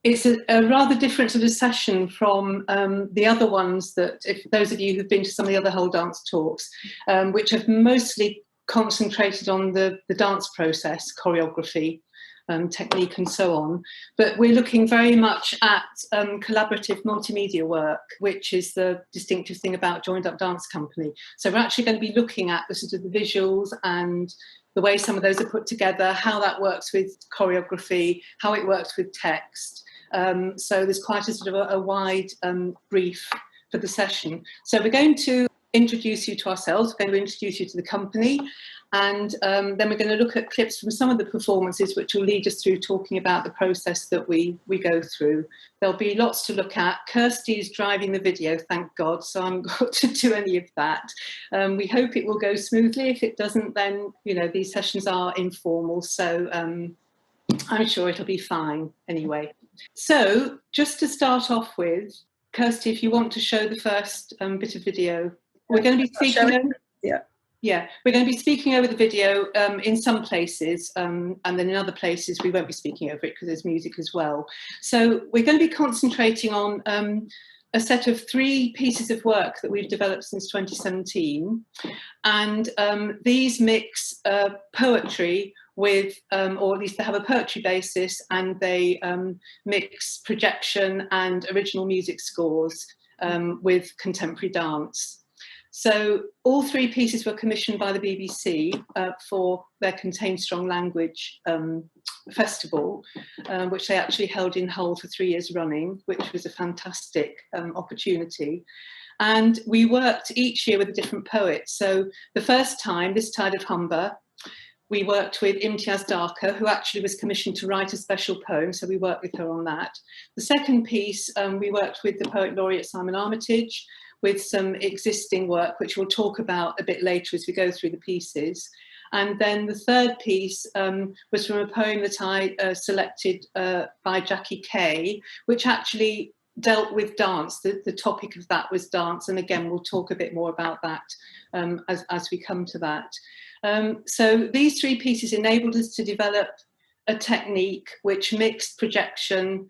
It's a rather different sort of session from the other ones that, if those of you who've been to some of the other whole dance talks, which have mostly concentrated on the dance process, choreography, technique and so on. But we're looking very much at collaborative multimedia work, which is the distinctive thing about JoinedUp Dance Company. So we're actually going to be looking at the sort of the visuals and the way some of those are put together, how that works with choreography, how it works with text. So there's quite a sort of a wide brief for the session. So we're going to introduce you to ourselves, we're going to introduce you to the company, and then we're going to look at clips from some of the performances which will lead us through talking about the process that we go through. There'll be lots to look at. Kirsty is driving the video, thank God, so I'm got to do any of that. We hope it will go smoothly. If it doesn't, then, you know, these sessions are informal, so I'm sure it'll be fine anyway. So just to start off with, Kirsty, if you want to show the first bit of video. We're going to be speaking over, we're going to be speaking over the video in some places, and then in other places we won't be speaking over it because there's music as well. So we're going to be concentrating on a set of 3 pieces of work that we've developed since 2017, and these mix poetry with, or at least they have a poetry basis, and they mix projection and original music scores with contemporary dance. So all 3 pieces were commissioned by the BBC for their Contain Strong Language festival, which they actually held in Hull for 3 years running, which was a fantastic opportunity. And we worked each year with a different poet. So the first time, This Tide of Humber, we worked with Imtiaz Darka, who actually was commissioned to write a special poem, so we worked with her on that. The second piece, we worked with the Poet Laureate Simon Armitage, with some existing work, which we'll talk about a bit later as we go through the pieces. And then the third piece was from a poem that I selected by Jackie Kay, which actually dealt with dance. The topic of that was dance. And again, we'll talk a bit more about that as we come to that. So these 3 pieces enabled us to develop a technique which mixed projection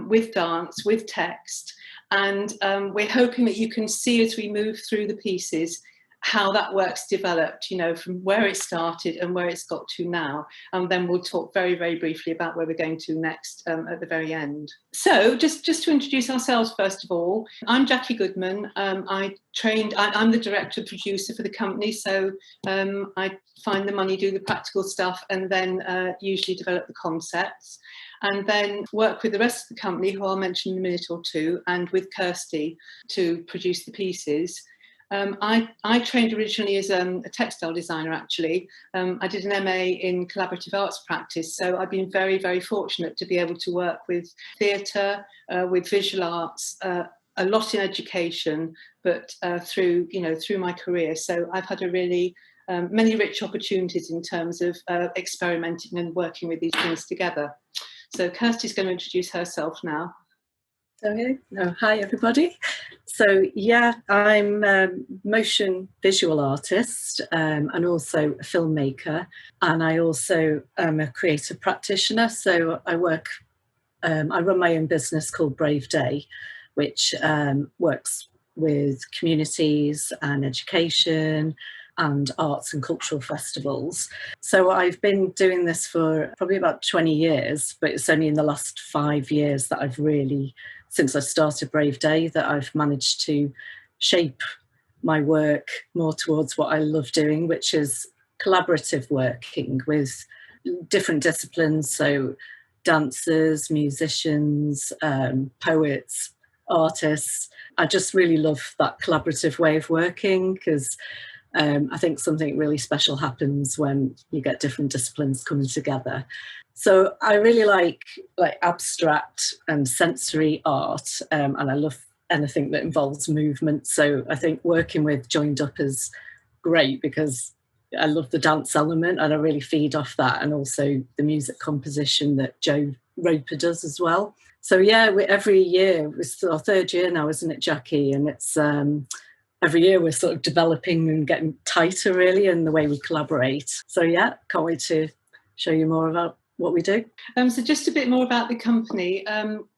with dance, with text. And we're hoping that you can see as we move through the pieces how that work's developed, you know, from where it started and where it's got to now. And then we'll talk very, very briefly about where we're going to next at the very end. So just to introduce ourselves, first of all, I'm Jackie Goodman. I'm the director producer for the company. So I find the money, do the practical stuff, and then usually develop the concepts. And then work with the rest of the company, who I'll mention in a minute or two, and with Kirsty to produce the pieces. I trained originally as a textile designer, actually. I did an MA in collaborative arts practice, so I've been very, very fortunate to be able to work with theatre, with visual arts, a lot in education, but through my career. So I've had a really many rich opportunities in terms of experimenting and working with these things together. So Kirsty's going to introduce herself now. Okay. Hi, everybody. So, yeah, I'm a motion visual artist and also a filmmaker. And I also am a creative practitioner. So I run my own business called Brave Day, which works with communities and education and arts and cultural festivals. So I've been doing this for probably about 20 years, but it's only in the last 5 years that I've really, since I started Brave Day, that I've managed to shape my work more towards what I love doing, which is collaborative working with different disciplines. So dancers, musicians, poets, artists. I just really love that collaborative way of working because I think something really special happens when you get different disciplines coming together. So I really like abstract and sensory art, and I love anything that involves movement. So I think working with JoinedUp is great because I love the dance element and I really feed off that, and also the music composition that Joe Roper does as well. So yeah, every year, it's our 3rd year now, isn't it, Jackie? And it's every year we're sort of developing and getting tighter really in the way we collaborate. So yeah, can't wait to show you more about what we do. So just a bit more about the company.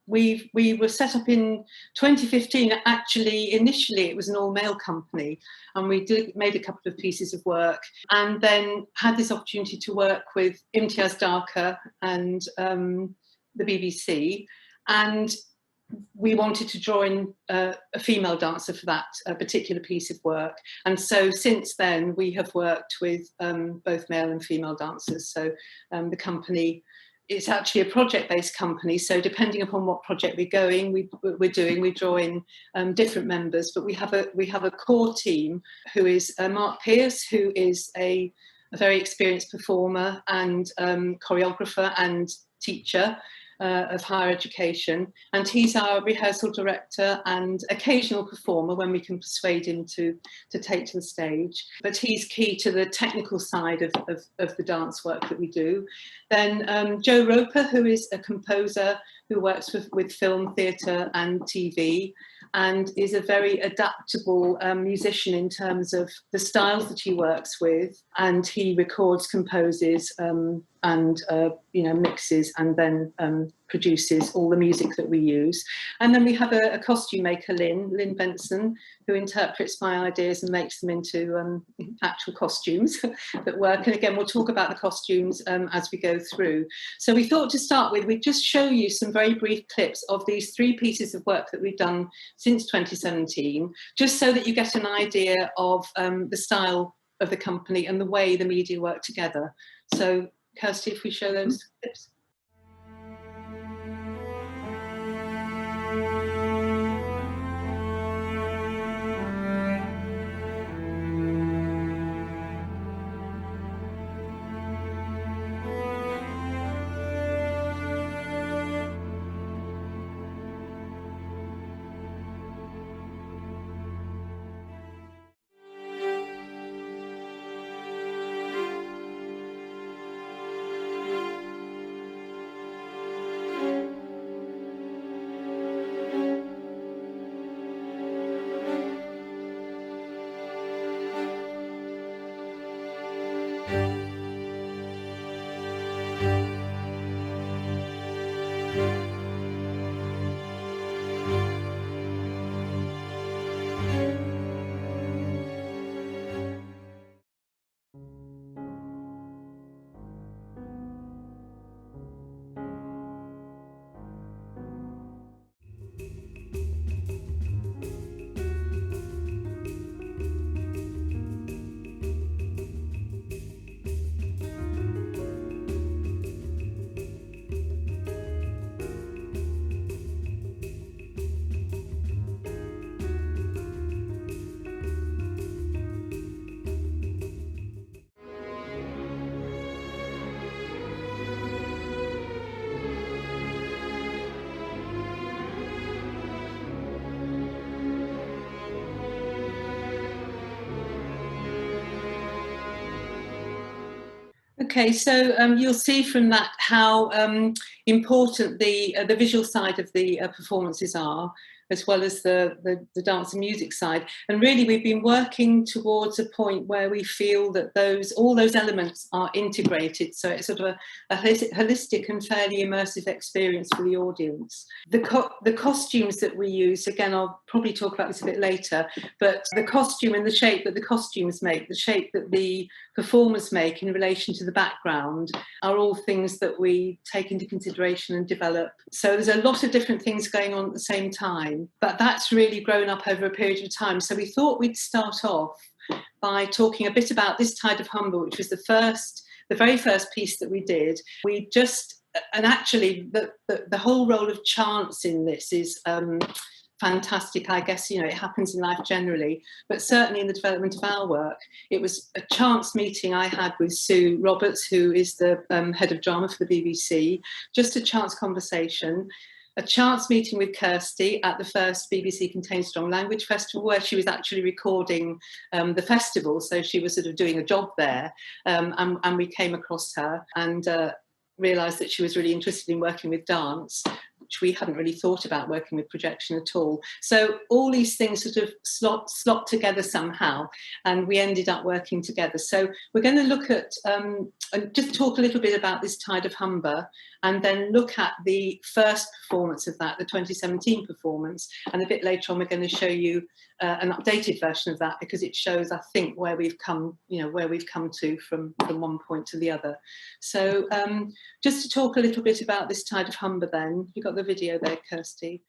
We were set up in 2015. Actually, initially it was an all-male company, and we made a couple of pieces of work, and then had this opportunity to work with Imtiaz Darka and the BBC, and we wanted to join a female dancer for that particular piece of work. And so since then, we have worked with both male and female dancers. So the company, it's actually a project-based company. So depending upon what project we're doing, we draw in different members. But we have a core team who is Mark Pierce, who is a very experienced performer and choreographer and teacher of higher education, and he's our rehearsal director and occasional performer when we can persuade him to take to the stage. But he's key to the technical side of the dance work that we do. Then Joe Roper, who is a composer who works with film, theatre and TV, and is a very adaptable musician in terms of the styles that he works with, and he records, composes and mixes and then produces all the music that we use. And then we have a costume maker, Lynn Benson, who interprets my ideas and makes them into actual costumes that work. And again, we'll talk about the costumes as we go through. So we thought to start with, we'd just show you some very brief clips of these 3 pieces of work that we've done since 2017, just so that you get an idea of the style of the company and the way the media work together. So Kirsty, if we show those clips. Okay, so you'll see from that how important the visual side of the performances are, as well as the dance and music side. And really, we've been working towards a point where we feel that all those elements are integrated. So it's sort of a holistic and fairly immersive experience for the audience. The costumes that we use, again, I'll probably talk about this a bit later, but the costume and the shape that the costumes make, the shape that the performers make in relation to the background, are all things that we take into consideration and develop. So there's a lot of different things going on at the same time, but that's really grown up over a period of time. So we thought we'd start off by talking a bit about This Tide of Humber, which was the very first piece that we did. And actually the whole role of chance in this is fantastic. I guess, it happens in life generally, but certainly in the development of our work. It was a chance meeting I had with Sue Roberts, who is the head of drama for the BBC, just a chance conversation. A chance meeting with Kirsty at the first BBC Contain Strong Language Festival, where she was actually recording the festival. So she was sort of doing a job there, and we came across her and realised that she was really interested in working with dance. which we hadn't really thought about working with projection at all. So all these things sort of slot together somehow, and we ended up working together. So we're going to look at, and just talk a little bit about this Tide of Humber, and then look at the first performance of that, the 2017 performance, and a bit later on we're going to show you an updated version of that, because it shows, I think, where we've come, where we've come to from one point to the other. So just to talk a little bit about this Tide of Humber then, you got the video there, Kirsty.